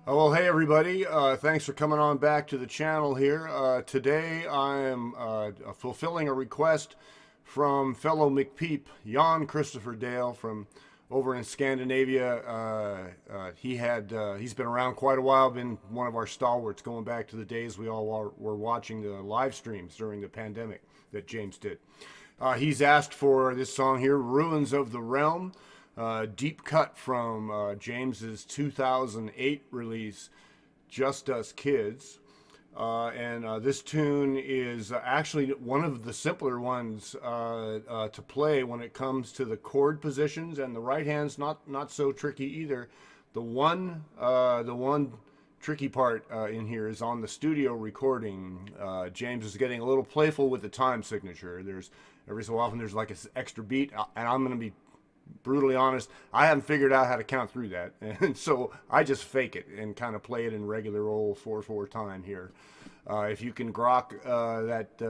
Oh, well, hey everybody, thanks for coming on back to the channel here. Today I am fulfilling a request from fellow McPeep, Jan Kristoffer Dale from over in Scandinavia. He's been around quite a while, been one of our stalwarts going back to the days we all were watching the live streams during the pandemic that James did. He's asked for this song here, Ruins of the Realm. Deep cut from James's 2008 release, Just Us Kids. This tune is actually one of the simpler ones to play when it comes to the chord positions, and the right hand's not so tricky either. The one tricky part in here is on the studio recording. James is getting a little playful with the time signature. There's every so often there's like an extra beat, and I'm going to be brutally honest, I haven't figured out how to count through that, and so I just fake it and kind of play it in regular old 4/4 time here. If you can grok that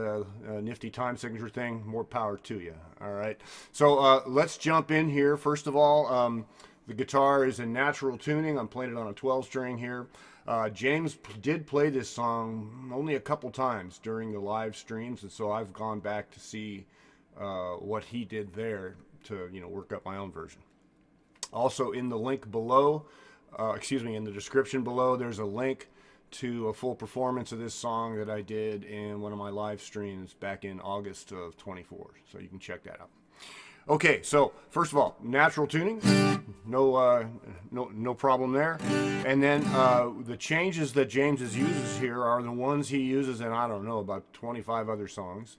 nifty time signature thing, more power to you. All right, so let's jump in here. First of all, the guitar is in natural tuning. I'm playing it on a 12 string here. James did play this song only a couple times during the live streams, and so I've gone back to see what he did there to work up my own version. Also in the link below, in the description below, there's a link to a full performance of this song that I did in one of my live streams back in August of 24, so you can check that out. Okay, so first of all, natural tuning, no problem there. And then the changes that James uses here are the ones he uses in, I don't know, about 25 other songs.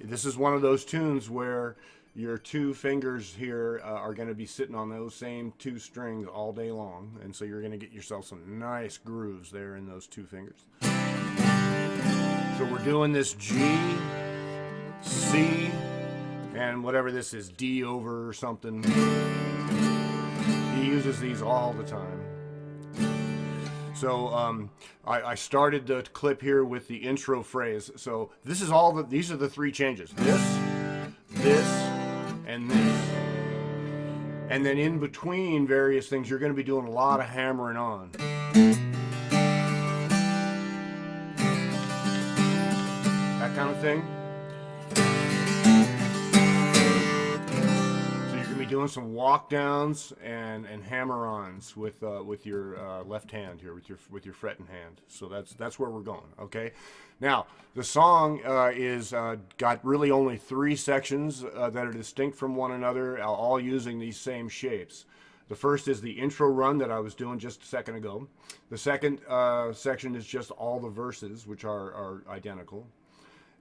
This is one of those tunes where your two fingers here are going to be sitting on those same two strings all day long, and so you're going to get yourself some nice grooves there in those two fingers. So we're doing this G, C, and whatever this is, D over or something. He uses these all the time. So I started the clip here with the intro phrase. So this is these are the three changes. This, and this. And then in between various things, you're going to be doing a lot of hammering on. That kind of thing. So you're going to be doing some walk downs and hammer-ons with your left hand here, with your fretting hand. So that's where we're going. Okay. Now the song is got really only three sections that are distinct from one another, all using these same shapes. The first is the intro run that I was doing just a second ago. The second section is just all the verses, which are identical.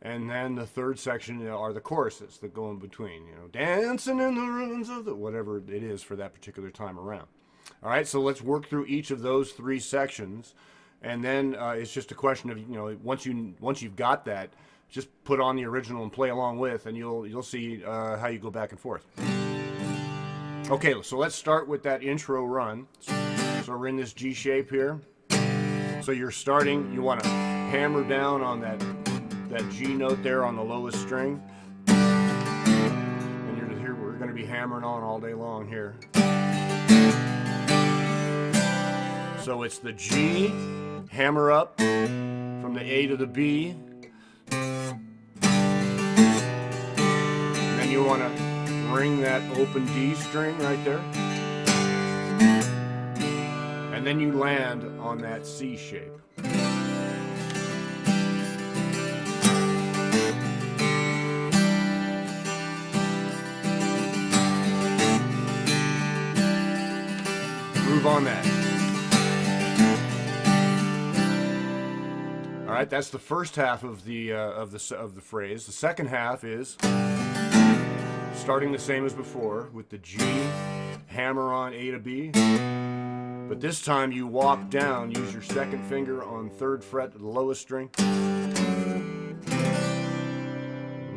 And then the third section are the choruses that go in between, dancing in the ruins of the, whatever it is for that particular time around. All right, so let's work through each of those three sections, and then it's just a question of, once you've got that, just put on the original and play along with, and you'll see how you go back and forth. Okay, so let's start with that intro run. So we're in this G shape here. So you're starting, you want to hammer down on that G note there on the lowest string, and we're going to be hammering on all day long here. So it's the G, hammer up from the A to the B, and then you want to ring that open D string right there, and then you land on that C shape. Groove on that. All right, that's the first half of the phrase. The second half is starting the same as before with the G, hammer on A to B, but this time you walk down, use your second finger on third fret of the lowest string.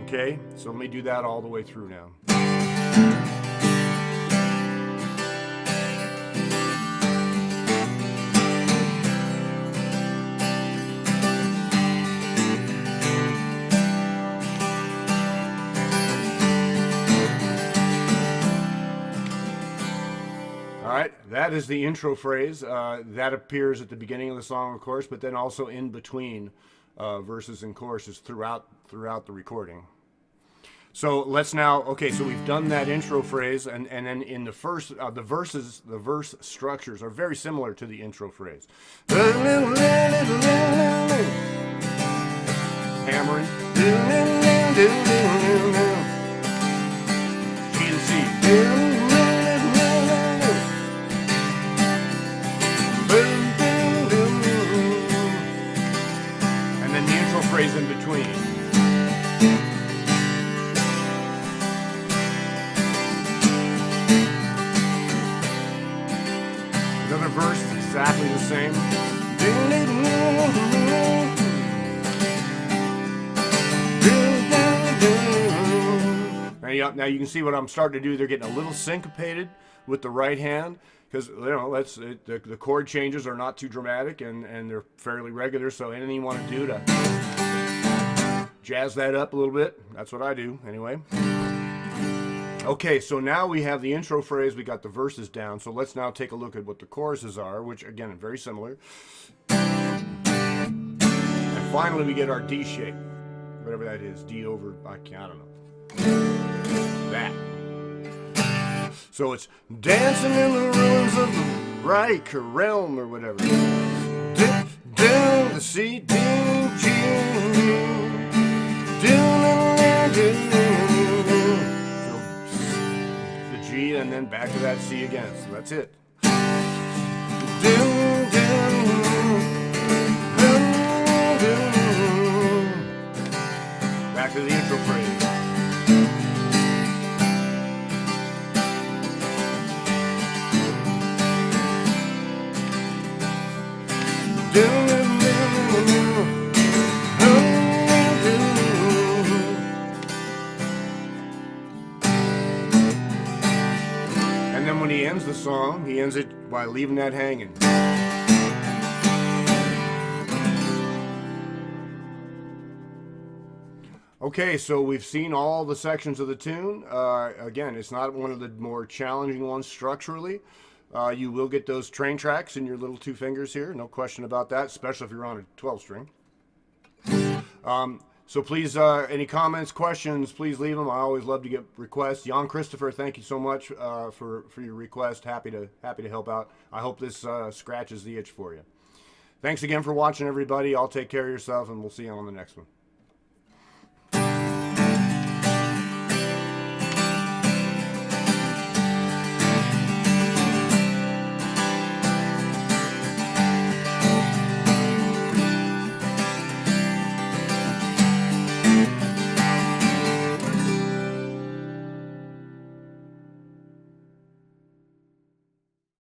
Okay, so let me do that all the way through now. that is the intro phrase. That appears at the beginning of the song, of course, but then also in between verses and choruses throughout the recording. So let's now, okay, so we've done that intro phrase, and then in the first, the verse structures are very similar to the intro phrase. Hammering. G and C. And then the intro phrase in between. Another verse is exactly the same. Now you can see what I'm starting to do. They're getting a little syncopated with the right hand because the chord changes are not too dramatic and they're fairly regular. So anything you want to do to jazz that up a little bit, that's what I do anyway. Okay, so now we have the intro phrase, we got the verses down, so let's now take a look at what the choruses are, which again are very similar. And finally we get our D shape, whatever that is, D over, I don't know. That. So it's dancing in the ruins of the Reich or realm or whatever. Down the C, D, G, and then back to that C again. So that's it. Back to the intro phrase. And then when he ends the song, he ends it by leaving that hanging. Okay, so we've seen all the sections of the tune. Again, it's not one of the more challenging ones structurally. You will get those train tracks in your little two fingers here, no question about that, especially if you're on a 12 string. So please, any comments, questions, please leave them. I always love to get requests. Jan Kristoffer, thank you so much for your request. Happy to help out. I hope this scratches the itch for you. Thanks again for watching, everybody. I'll take care of yourself, and we'll see you on the next one.